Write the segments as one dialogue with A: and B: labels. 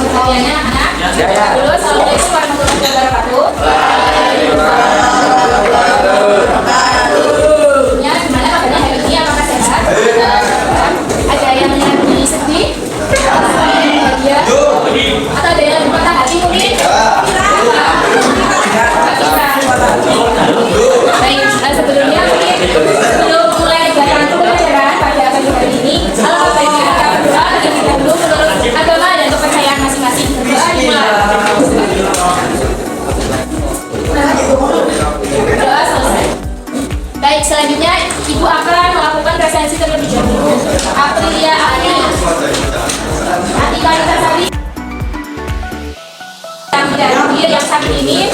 A: perhatiannya anak-anak. Dulu, assalamualaikum warahmatullahi wabarakatuh. Ya, gimana kabarnya hari ini? Apakah sehat? Ada yang lagi sedih? Bahagia? Atau ada yang lagi patah hati mungkin? Baik, sebelumnya mungkin sebelum mulai kegiatan pembelajaran pada pagi hari ini, alangkah baiknya kita berdoa terlebih dahulu menurut agama dan kepercayaan masing-masing. Berdoa dimulai. Berdoa selesai. Baik, selanjutnya Ibu akan melakukan presensi terlebih dahulu. Aprilia Ani, Atika Nitasari, yang saat ini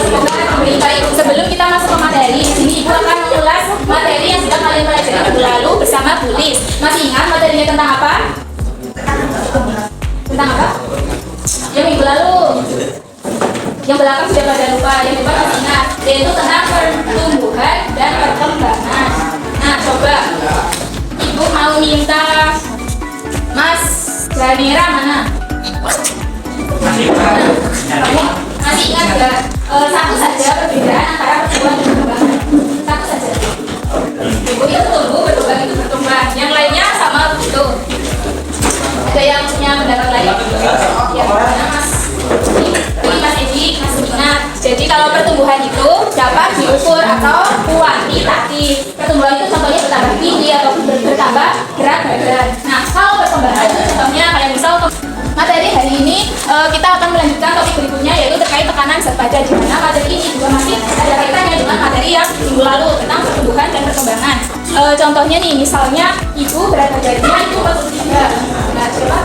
A: semoga lebih baik. Sebelum kita masuk ke materi, di sini Ibu akan mengulas materi yang sudah kalian pelajari minggu lalu bersama Bu Lis. Masih ingat materinya tentang apa? Tentang apa? Yang minggu lalu. Yang belakang sudah pada lupa, yang depan masih ingat, yaitu tentang pertumbuhan dan perkembangan. Nah, coba Ibu mau minta Mas Janira mana? Masih ingat nggak? Satu saja perbedaan antara pertumbuhan dan perkembangan. Satu saja. Ibu itu tumbuh, berkembang itu berkembang. Yang lainnya sama begitu. Ada yang punya pendapat lain? Ya, Mas. Ini Mas Edi, Mas ingat. Jadi kalau pertumbuhan itu dapat diukur atau kuantitatif. Pertumbuhan itu contohnya bertambah tinggi atau bertambah berat badan. Nah, kalau perkembangan itu contohnya kayak misal materi hari ini kita akan melanjutkan topik berikutnya yaitu terkait tekanan zat badan, di mana materi ini juga masih ada kaitannya dengan materi yang minggu lalu tentang pertumbuhan dan perkembangan. Contohnya nih, misalnya Ibu berat badannya itu 43. Nah, coba.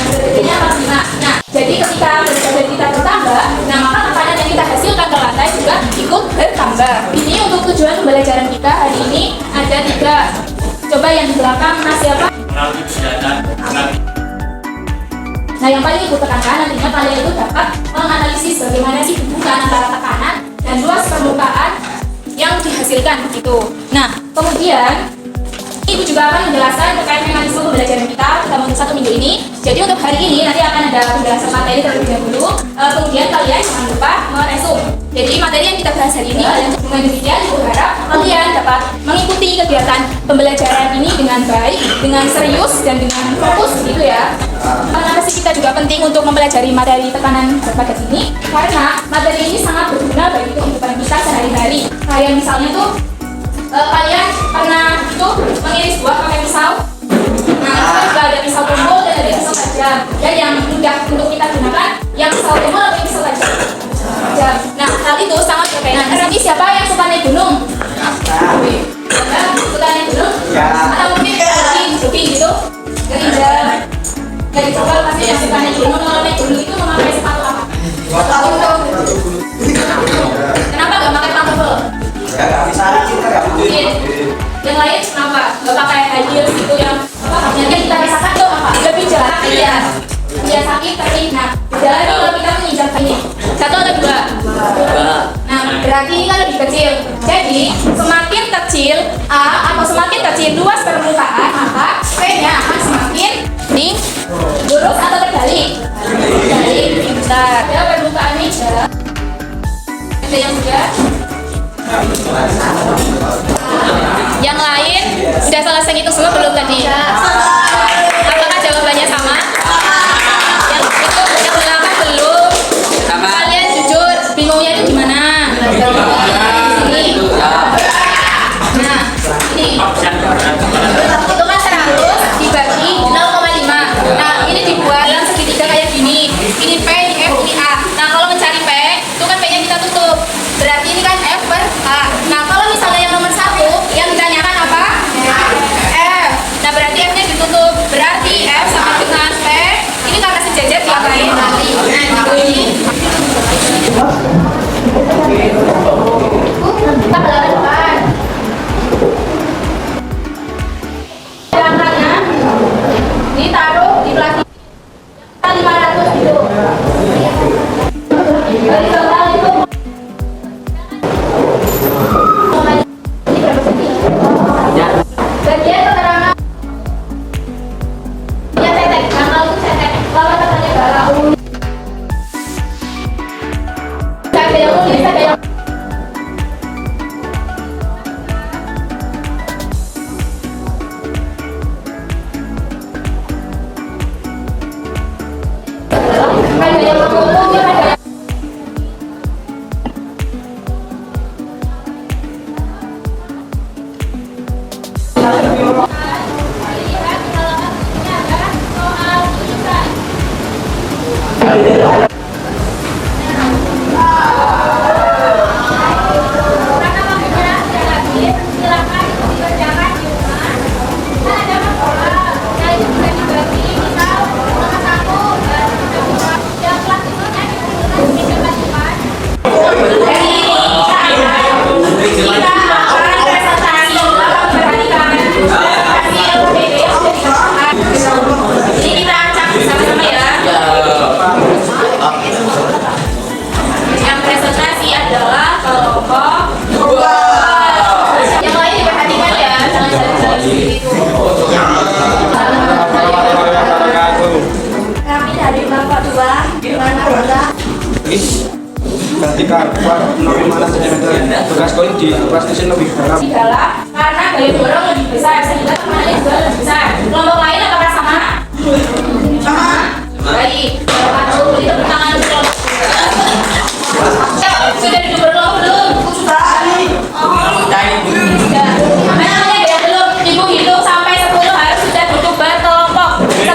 A: Beratnya 45. Nah, jadi ketika berat badan kita bertambah, nah maka tekanan yang kita hasilkan ke lantai juga ikut bertambah. Ini untuk tujuan pembelajaran kita hari ini ada 3. Coba yang di belakang Mas siapa? Nah, yang paling Ibu tekankan nantinya kalian itu dapat menganalisis bagaimana sih hubungan antara tekanan dan luas permukaan yang dihasilkan begitu. Nah, kemudian Ibu juga akan menjelaskan terkait mekanisme pembelajaran kita selama untuk 1 minggu ini. Jadi untuk hari ini nanti akan ada penjelasan materi terlebih dahulu. Kemudian kalian jangan lupa meresum. Jadi materi yang kita bahas hari ini kalian dengan demikian Ibu harap kalian dapat mengikuti kegiatan pembelajaran ini dengan baik, dengan serius dan dengan fokus gitu ya. Kenapa sih kita juga penting untuk mempelajari materi tekanan zat badan ini? Karena materi ini sangat berguna bagi kehidupan kita sehari-hari. Kayak misalnya tuh kalian pernah itu mengiris buah pakai pisau? Nah, kita juga ada pisau tumpul dan ada pisau tajam. Dan yang mudah untuk kita gunakan yang pisau tumpul atau pisau tajam. Nah, hal itu sangat berkaitan. Ini siapa yang suka naik gunung? Suka naik gunung? Atau mungkin jogging gitu? Gerinda. Dari coba pasti yang suka naik gunung. Kalau naik gunung itu memakai sepatu apa? Kenapa nggak pakai pantofel? Mungkin yang lain kenapa nggak pakai high heels gitu yang yang kita rasakan tuh apa? Lebih jarak ya. Dia sakit tapi nah jalan itu kalau kita menginjak ini 1 atau 2? Nah berarti ini kan lebih kecil. Jadi semakin kecil A atau semakin kecil luas permukaan maka P-nya akan semakin lurus atau terbalik. Terbalik. Bentar. Ya permukaan meja. Ada yang udah? Yang lain sudah selesai itu semua belum tadi? Apakah jawabannya sama? Yang itu yang belakang belum? Sama. Kalian jujur bingungnya itu di mana? Di sini. Nah, ini itu kan 100 dibagi 0,5. Nah, ini dibuat dalam segitiga kayak gini. Ini P, ini F, ini A. Nah, kalau mencari P, itu kan P-nya kita tutup. Berarti ini kan F per A. Nah, kalau misalnya yang nomor 1 yang ditanyakan apa? F. Nah, berarti F-nya ditutup. Berarti F sama dengan P. Ini karena sejajar diapain? Nah, ini. Kita belajar depan. Karena waktunya sudah habis, silakan dikerjakan di rumah. Kan ada masalah, nah itu bisa dibagi, misal kelas 1 dan yang kelas itu nanti kita depan. Jadi kita akan presentasi perhatikan hasil PPT yang sudah dikeluarkan. Jadi kita cek bersama-sama ya. Yang presentasi adalah kelompok 2. Yang lain diperhatikan ya, jangan jalan-jalan gitu. Kami dari kelompok 2, gimana Bunda?
B: Ketika bagaimana tugas kau di kelas desain lebih dalam.
A: Di dalam karena gaya dorong lebih besar sehingga tekanannya juga lebih besar. Kelompok lain apakah sama? Sama. Baik. Kalau itu tangan kelompok. Sudah duduk berkelompok belum? Sudah. Sudah. Memangnya ya belum? Ibu hitung sampai 10 harus sudah duduk berkelompok. 10.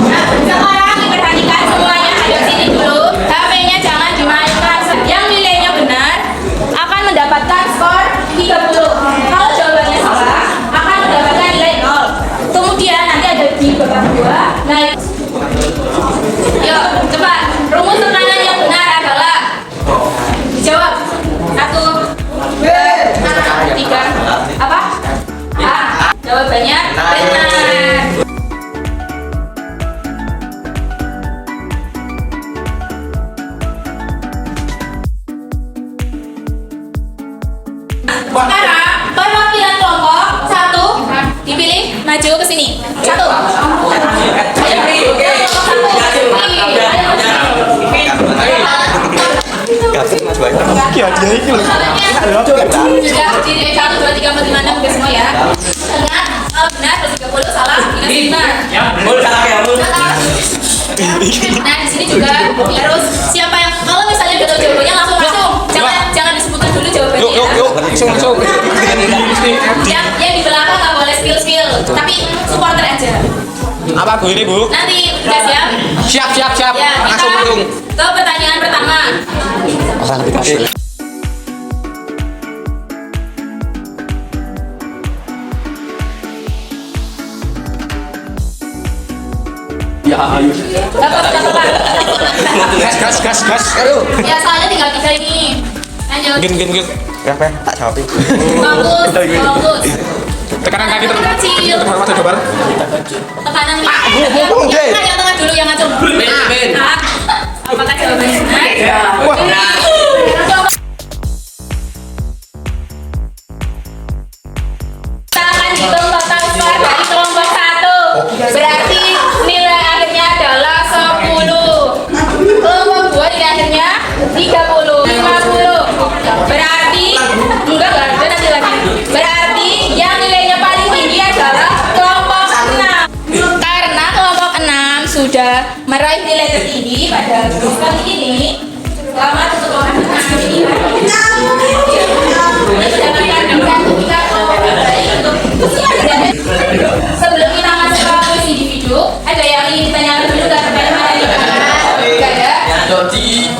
A: Nah, sekarang diperhatikan semuanya hadap sini dulu. HP-nya jangan dimainkan. Yang nilainya benar akan mendapatkan skor 30. Kalau jawabannya salah akan mendapatkan nilai 0. Kemudian nanti ada di babak 2. Nah, yuk cepat. Rumus tekanan yang benar adalah dijawab. 1, 2, 3. Apa? A. Jawabannya benar. Sekarang perwakilan kelompok 1 dipilih maju ke sini. 1. Sudah berdiri 1, 2, 3, 4, 5, 6 ke semua ya. Ingat, kalau benar plus 30, salah minus 5. Nah di sini juga harus siapa yang kalau misalnya udah tahu jawabannya langsung jangan disebutkan dulu jawabannya ya. Yang di belakang nggak boleh spill tapi supporter aja.
B: Apa Bu ini Bu?
A: Nanti udah siap?
B: Siap.
A: Ya,
B: Langsung langsung.
A: ke pertanyaan pertama.
B: Ya ayo.
A: Apa?
B: Gas.
A: Ya soalnya tinggal 3 ini. Lanjut.
B: Gin. Ya, tak jawab.
A: Fokus.
B: Tekanan kaki terus.
A: Kecil.
B: Mata coba.
A: Tekanan
B: Bu.
A: yang tengah dulu yang ngacung.
B: Ben.
A: Apakah jawabannya benar?
B: Wah.
A: Coba. Kita akan hitung total skor dari kelompok 1. Berarti nilai akhirnya adalah 10. Kelompok 2 nilai akhirnya 30, 50. Berarti enggak ada nanti lagi. Berarti yang nilainya paling tinggi adalah kelompok 6. Karena kelompok 6 sudah meraih nilai tertinggi pada kali ini. Selamat untuk kelompok 6 ini. Sebelum kita masuk ke kuis individu, ada yang ingin ditanyakan dulu nggak terkait mana ini? Nggak ada?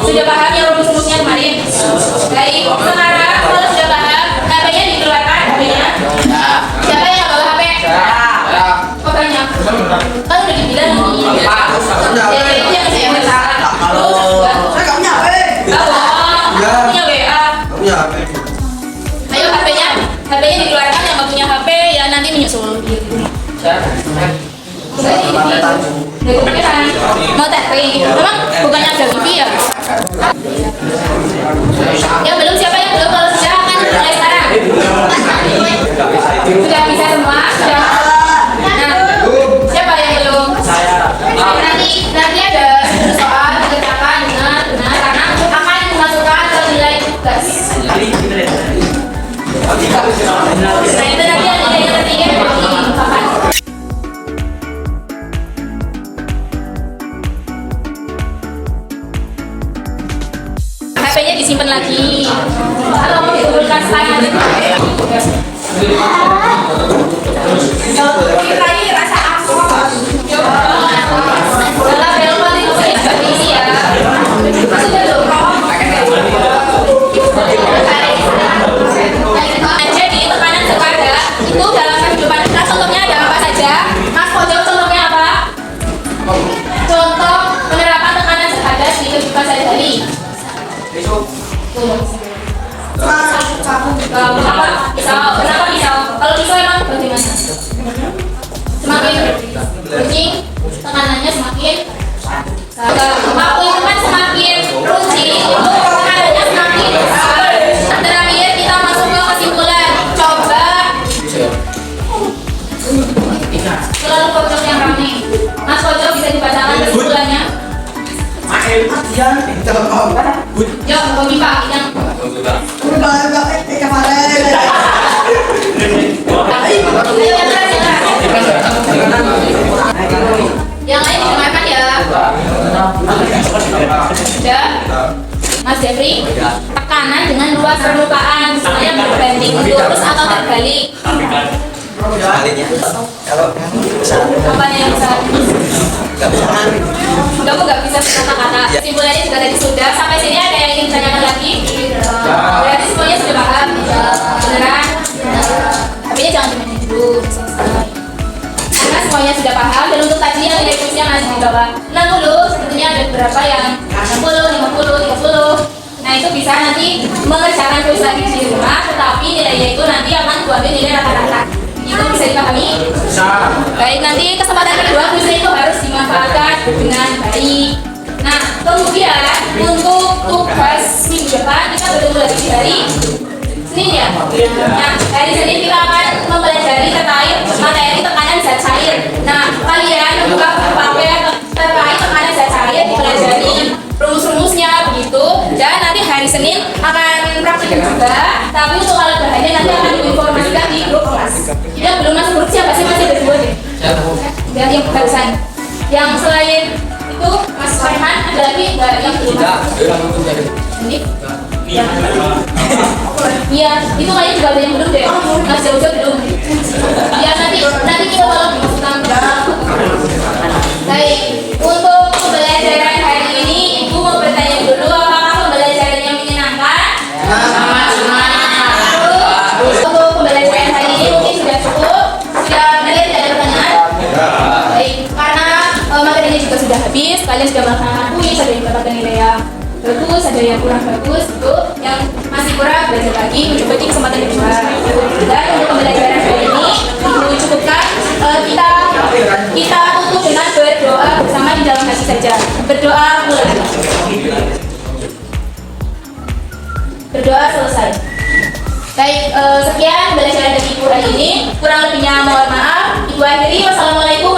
A: Sudah paham yang rumus-rumusnya kemarin? Baik, sekarang kalau sudah paham, HP-nya dikeluarkan HP-nya. Siapa yang bawa HP? Oh banyak. Kan udah dibilang ya itu yang saya minta.
C: Saya nggak punya HP.
A: Punya WA. Ayo HP-nya dikeluarkan yang nggak punya HP ya nanti menyusul. Mau tapping, memang bukannya ada wifi ya? Yang belum siapa yang belum? Kalau sudah akan mulai sekarang. Sudah bisa semua? Sudah. Nah, siapa yang belum? Nanti ada soal dikerjakan benar karena akan dimasukkan ke nilai tugas. Nah itu nanti yang nilai tertinggi kapan? HP-nya disimpan lagi atau mau dikumpulkan sekarang? memberi tekanan dengan luas permukaan, misalnya berbanding lurus atau terbalik.
C: Sebaliknya. Kalau
A: Apanya yang besar?
C: nggak bisa ngalir.
A: Kamu nggak bisa kata-kata. Kesimpulannya juga tadi sudah. Sampai sini ada yang ingin ditanyakan lagi? Berarti semuanya sudah paham? Beneran? HP-nya jangan dimainin dulu. Selesai. Karena semuanya sudah paham. Dan untuk tadi yang nilai kursnya masih di bawah 60, sebetulnya ada beberapa yang 60, 50, 30. Nah itu bisa nanti mengerjakan kuis lagi di rumah, tetapi nilainya itu nanti akan diambil nilai rata-rata. Itu bisa dipahami? Baik, nanti kesempatan kedua kuisnya itu harus dimanfaatkan dengan baik. Nah, kemudian untuk tugas minggu depan kita bertemu lagi di hari Senin ya. Nah, hari Senin kita akan mempelajari terkait materi tekanan zat cair. Nah, kalian membuka paper terkait tekanan zat cair, dipelajari rumus-rumusnya begitu. Dan nanti hari Senin akan praktik juga. Tapi untuk alat bahannya nanti akan diinformasikan di grup kelas. Ya belum masuk grup siapa sih, masih berdua deh. Ya yang barusan. Yang selain itu Mas Farhan ada lagi nggak yang belum masuk? Ini. Iya, itu kayaknya juga ada yang belum deh. Mas Jauh belum. Ya nanti kita bakal dimasukkan. Baik, untuk pembelajaran hari ini Ibu mau bertanya dulu apakah pembelajarannya menyenangkan? Terus untuk pembelajaran hari ini mungkin sudah cukup. Sudah melihat ada pertanyaan? Baik, karena materinya juga sudah habis, kalian sudah melaksanakan kuis, ada yang mendapatkan nilai yang bagus, ada yang kurang bagus, itu yang masih kurang belajar lagi, mencoba di kesempatan kedua. Dan untuk pembelajaran hari ini Ibu cukupkan, kita tutup dengan berdoa bersama di dalam hati saja. Berdoa mulai. Berdoa selesai. Baik, sekian pembelajaran dari Ibu hari ini. Kurang lebihnya mohon maaf. Ibu akhiri. Wassalamualaikum